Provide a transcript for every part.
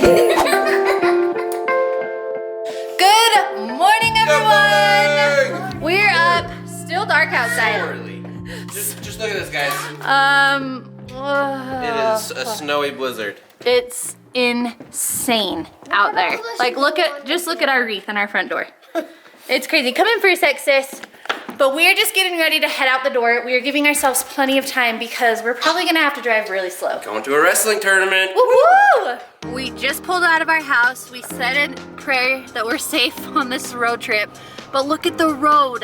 Good morning, everyone. We're up. Still dark outside. So early. Just look at this, guys. It is a snowy blizzard. It's insane out there. Like, just look at our wreath on our front door. It's crazy. Come in for a sec, sis. But we're just getting ready to head out the door. We are giving ourselves plenty of time because we're probably gonna have to drive really slow. Going to a wrestling tournament. Woo-hoo! We just pulled out of our house. We said in prayer that we're safe on this road trip. But look at the road.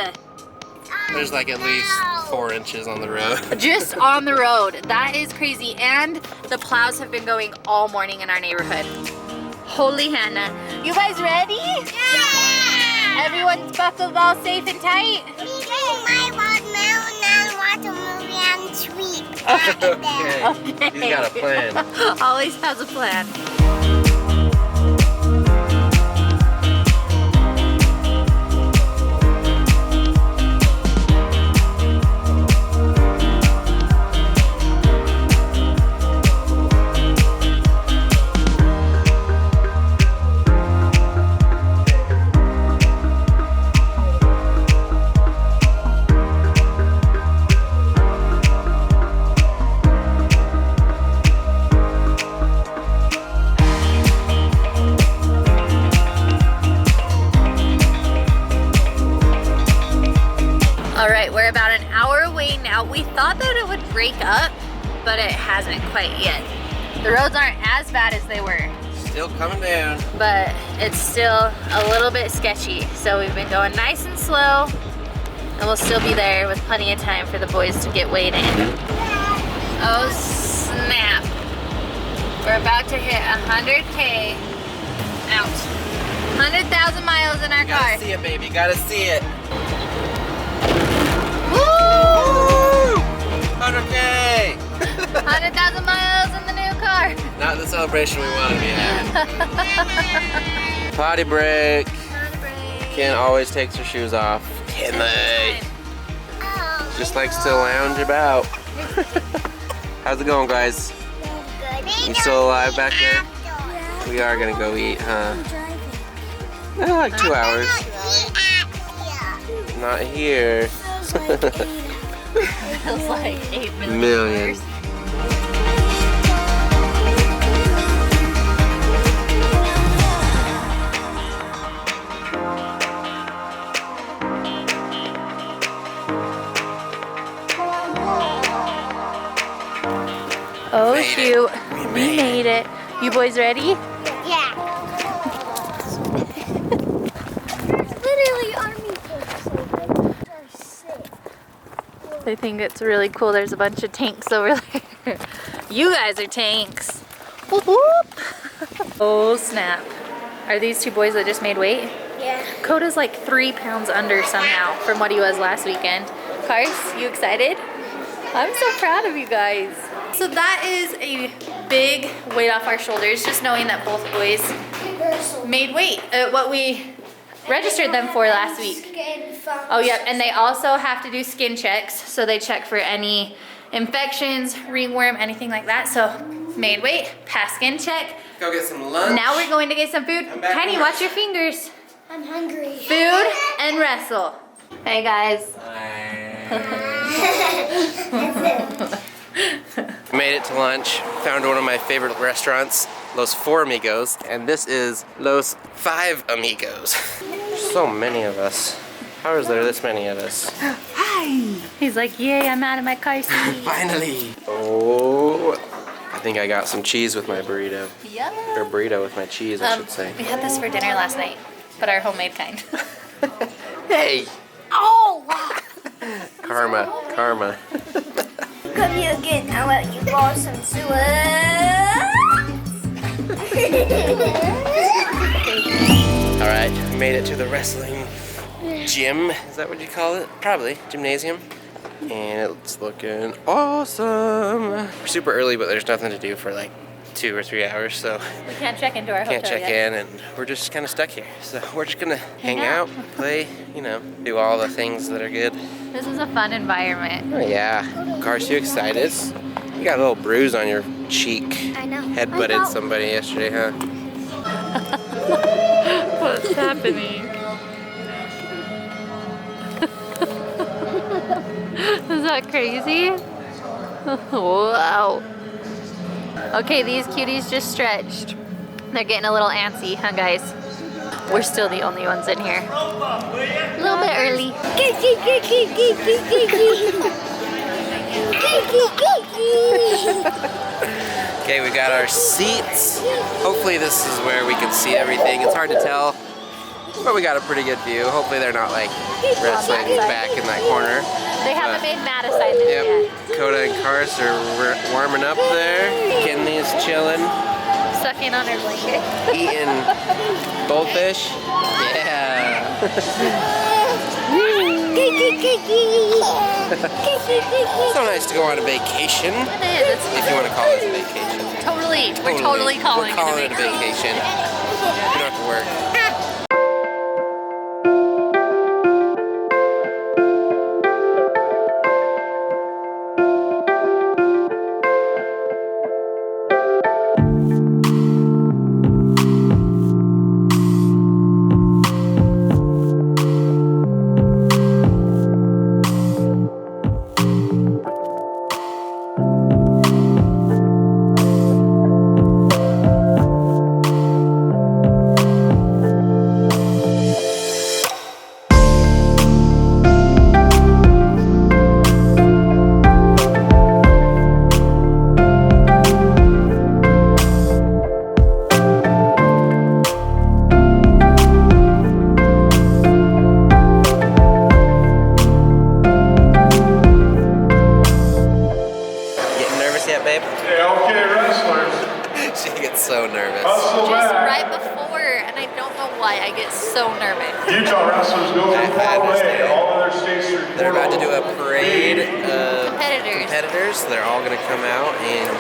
There's like at least 4 inches on the road. Just on the road. That is crazy. And the plows have been going all morning in our neighborhood. Holy Hannah. You guys ready? Yeah! Everyone's buckled all safe and tight? Okay. He's got a plan. Always has a plan. We're about an hour away now. We thought that it would break up, but it hasn't quite yet. The roads aren't as bad as they were. Still coming down. But it's still a little bit sketchy. So we've been going nice and slow, and we'll still be there with plenty of time for the boys to get weighed in. Oh snap. We're about to hit 100K out. 100,000 miles in our car. Gotta see it, baby, gotta see it. Woo! 100K! 100,000 miles in the new car. Not the celebration we want to be having. Potty break. Ken always takes her shoes off. Can they? Just likes to lounge about. How's it going, guys? Good. You still alive back there? We are gonna go eat, huh? Like 2 hours. Not here. Feels like 8 million. Million. Oh shoot, we made it. You boys ready? Yeah. Literally army folks. They're sick. I think it's really cool. There's a bunch of tanks over there. You guys are tanks. Whoop whoop. Oh snap. Are these two boys that just made weight? Yeah. Coda's like 3 pounds under somehow from what he was last weekend. Cars, you excited? I'm so proud of you guys. So that is a big weight off our shoulders, just knowing that both boys made weight at what we registered them for last week. Oh yep, and they also have to do skin checks, so they check for any infections, ringworm, anything like that. So made weight, pass skin check. Go get some lunch. Now we're going to get some food. Tiny, watch your fingers. I'm hungry. Food and wrestle. Hey guys. Made it to lunch. Found one of my favorite restaurants, Los Four Amigos, and this is Los Five Amigos. So many of us. How is there this many of us? Hi. He's like, yay, I'm out of my car seat. Finally. Oh, I think I got some cheese with my burrito. Yeah. Or burrito with my cheese, I should say. We had this for dinner last night, but our homemade kind. Hey. Oh, wow. Karma. Come here again. I'll let you borrow some sewers. All right, made it to the wrestling gym. Is that what you call it? Probably, gymnasium. And it's looking awesome. We're super early, but there's nothing to do for like 2 or 3 hours, so We can't check into our hotel can't check yet. in, and we're just kind of stuck here. So we're just gonna hang out, play, you know, do all the things that are good. This is a fun environment. Oh yeah. Carson, you excited? You got a little bruise on your cheek. I know. Head butted somebody yesterday, huh? What's happening? Is that crazy? Wow. Okay, these cuties just stretched. They're getting a little antsy, huh guys? We're still the only ones in here. A little bit early. Okay, we got our seats. Hopefully this is where we can see everything. It's hard to tell, but we got a pretty good view. Hopefully they're not like wrestling back in that corner. They haven't made mat assignments yet. Coda and Carson are warming up there. Kinley's chilling. Sucking on her blanket. Eating goldfish. Yeah. So nice to go on a vacation. It is. If you want to call it a vacation. Totally. We're totally calling it a vacation. You don't have to work. So nervous. Just right before, and I don't know why I get so nervous. Utah wrestlers go from far away. All of their states are. They're about to do a parade of Competitors. They're all going to come out and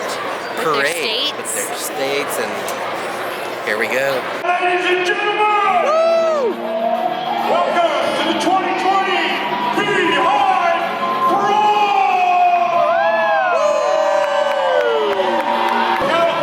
parade with their states, and here we go. Ladies and gentlemen, welcome to the 2020 Beehive Brawl. That was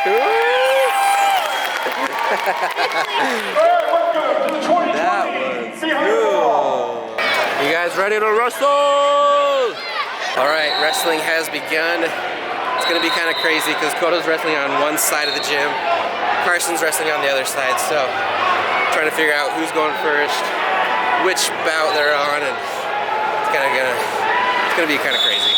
cool. You guys ready to wrestle? Alright, wrestling has begun. It's gonna be kind of crazy because Coda's wrestling on one side of the gym, Carson's wrestling on the other side, so trying to figure out who's going first, which bout they're on, and it's gonna be kind of crazy.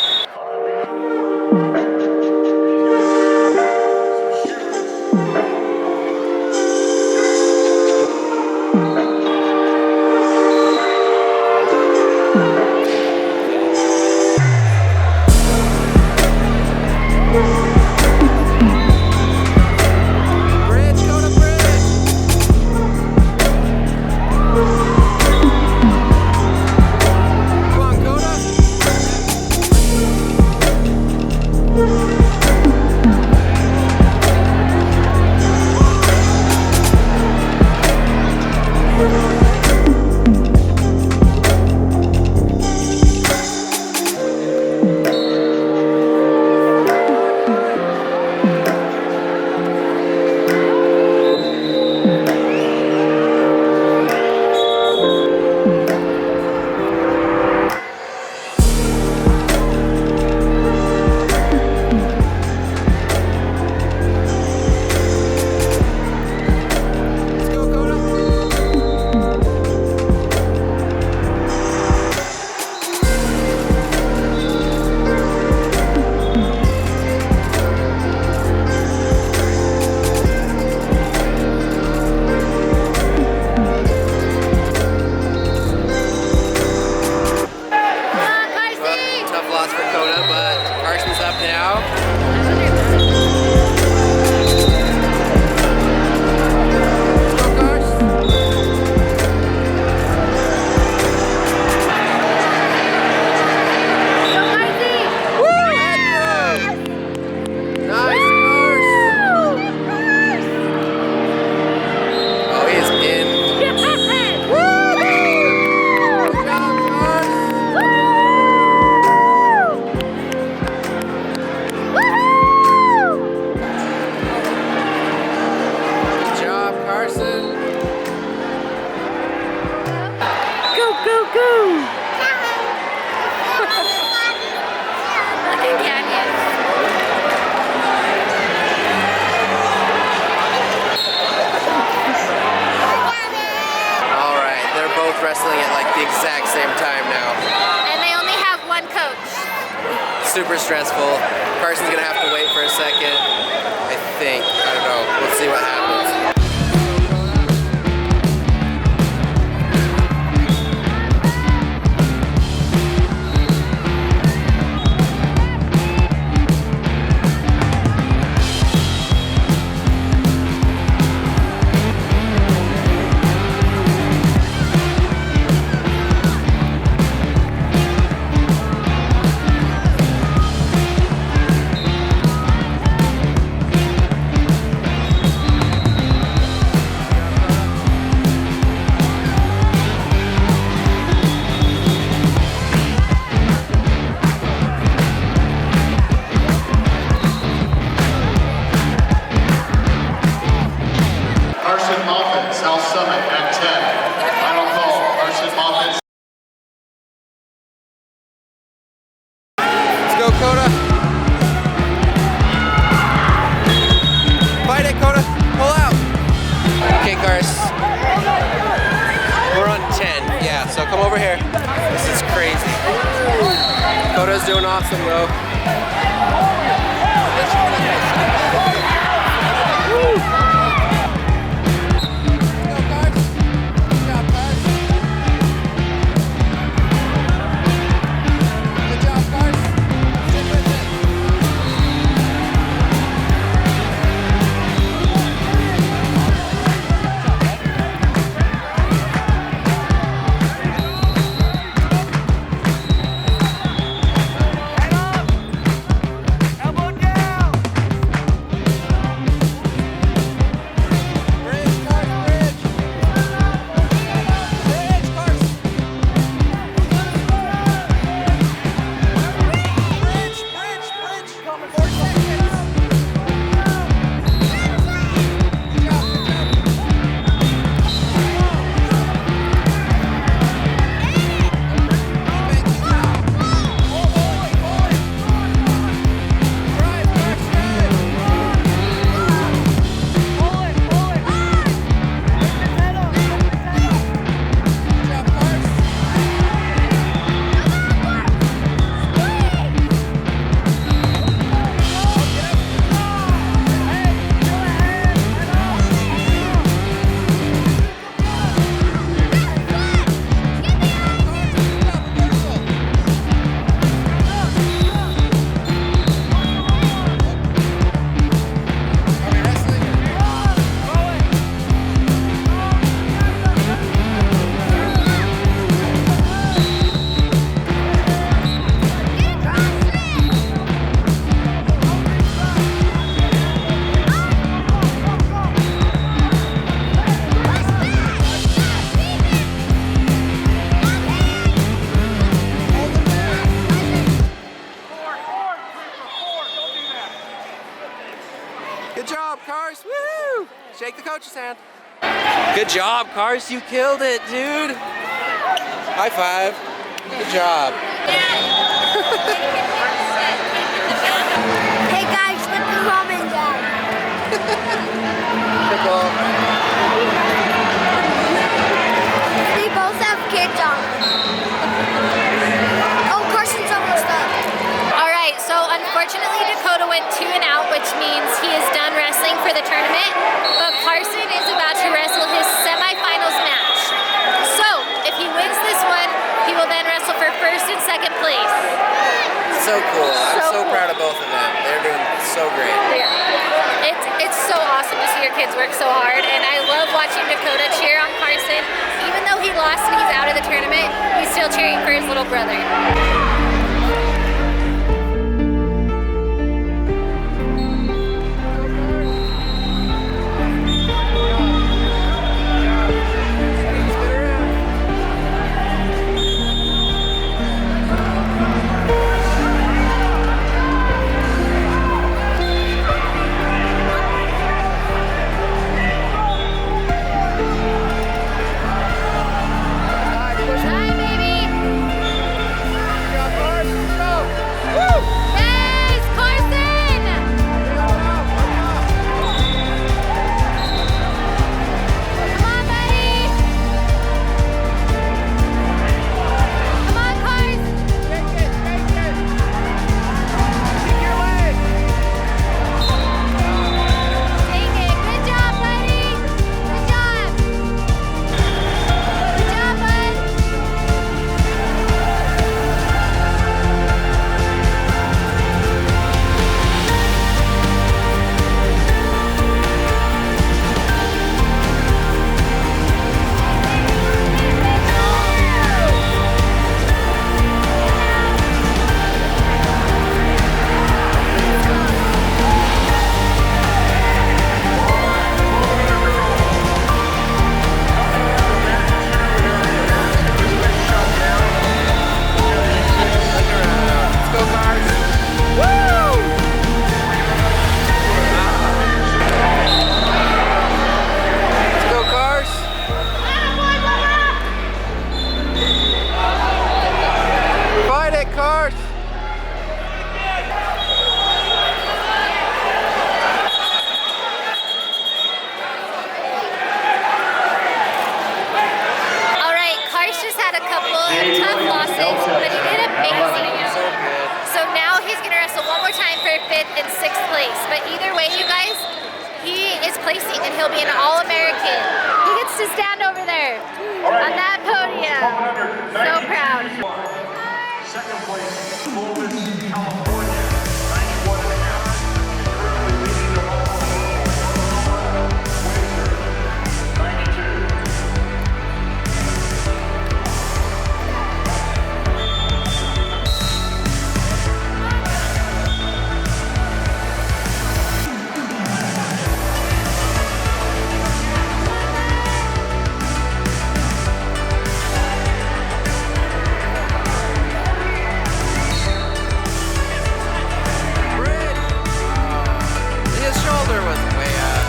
the exact same time now. And they only have one coach. Super stressful. Carson's gonna have to wait for a second. I think. I don't know. We'll see what happens. Carson Moffat, South Summit at 10. Final call, Carson Moffat. Let's go, Coda. Fight it, Coda. Pull out. Okay, Cars. We're on 10. Yeah, so come over here. This is crazy. Coda's doing awesome, though. Woo. Good job, Cars. Woo! Shake the coach's hand. Good job, Cars. You killed it, dude. High five. Good job. Hey guys, let the ramen down. Pickle. We both have kids on. Oh, Carson's almost up. All right, so unfortunately Dakota went 2 and out, which means he is done wrestling for the tournament, but Carson is about to wrestle his semifinals match. So, if he wins this one, he will then wrestle for 1st and 2nd place. So cool. I'm so cool. proud of both of them. They're doing so great. It's so awesome to see your kids work so hard, and I love watching Dakota cheer on Carson. Even though he lost and he's out of the tournament, he's still cheering for his little brother. Hi, baby. in 6th place. But either way, you guys, he is placing and he'll be an All-American. He gets to stand over there on that podium. So proud. Second place, Columbus, California, 91 and a half. Currently leading the ball. Windsor, 92. His shoulder was way up.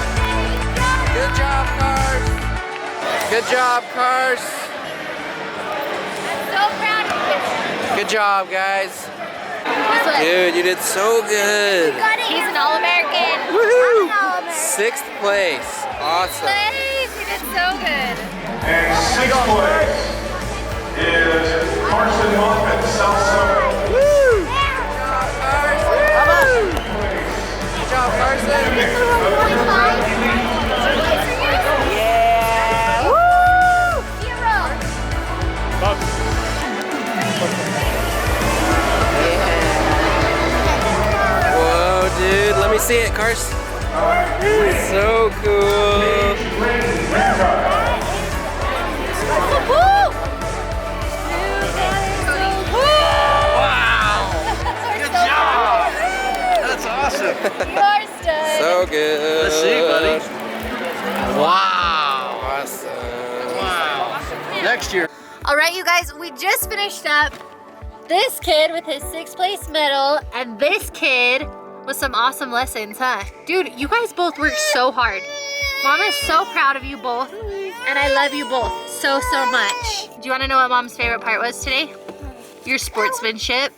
Good job, Cars. Good job, Cars. I'm so proud of you. Good job, guys. Guess what? Dude, you did so good. He's an All-American. Woohoo! 6th place. Awesome. Place. He did so good. And sixth place is Carson Moffat, South Summit. Woo! Good job, Carson. Yeah! Woo! Whoa, dude. Let me see it, Carson. So cool. Wow! Good job! That's awesome. You are stud. So good. Let's see, buddy. Wow. Awesome. Wow. Next year. All right, you guys, we just finished up this kid with his 6th place medal and this kid with some awesome lessons, huh? Dude, you guys both worked so hard. Mom is so proud of you both and I love you both so much. Do you want to know what Mom's favorite part was today? Your sportsmanship.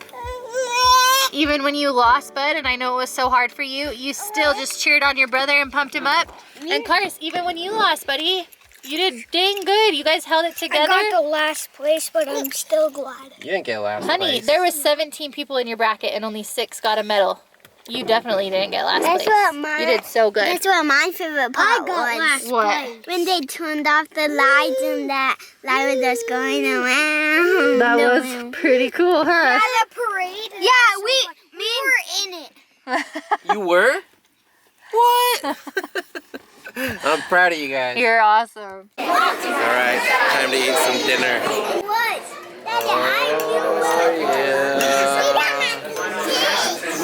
Even when you lost, bud, and I know it was so hard for you, you still just cheered on your brother and pumped him up. And Cars, even when you lost, buddy, you did dang good. You guys held it together. I got the last place, but I'm still glad. You didn't get last Honey, place. there was 17 people in your bracket and only 6 got a medal. You definitely didn't get last That's place. what my- You did so good. That's what my favorite part was. What? When they turned off the lights and that light was just going around. That was pretty cool, huh? the parade. Yeah, we were in it. You were? What? I'm proud of you guys. You're awesome. All right, time to eat some dinner. What? Daddy,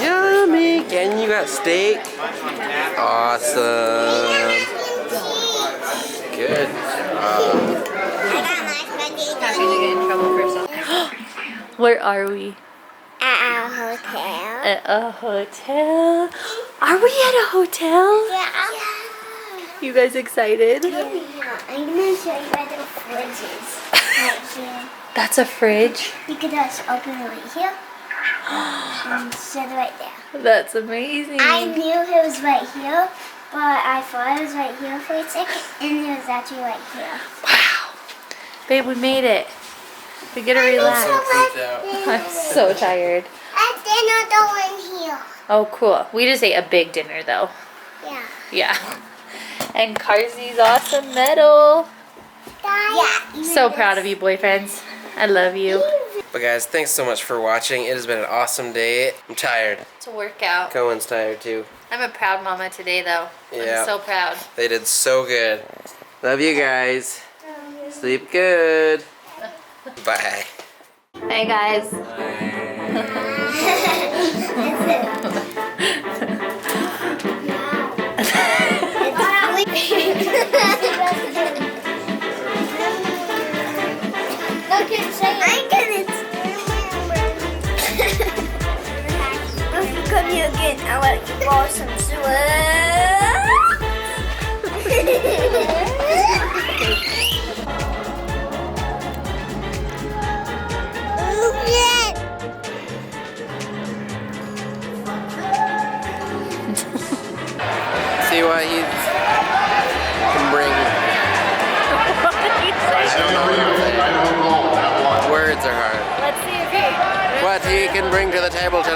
Yummy. And you got steak. Awesome. Good job. Where are we? At our hotel. At a hotel. Are we at a hotel? Yeah. You guys excited? I'm gonna show you where the fridge is. Right here. That's a fridge. You could just open it right here. And set it right there. That's amazing. I knew it was right here, but I thought it was right here for a second, and it was actually right here. Wow. Babe, we made it. We get to relax. I'm so tired. And dinner though in here. Oh, cool. We just ate a big dinner, though. Yeah. Yeah. And Carsey's awesome medal. Yeah. So proud of you, boyfriends. I love you. But guys, thanks so much for watching. It has been an awesome day. I'm tired. It's a workout. Cohen's tired too. I'm a proud mama today, though. Yeah. I'm so proud. They did so good. Love you guys. Sleep good. Bye. Hey, guys. Come here again. I'll let you borrow some See what he can bring. Words are hard. Let's see if he... What he can bring to the table tonight.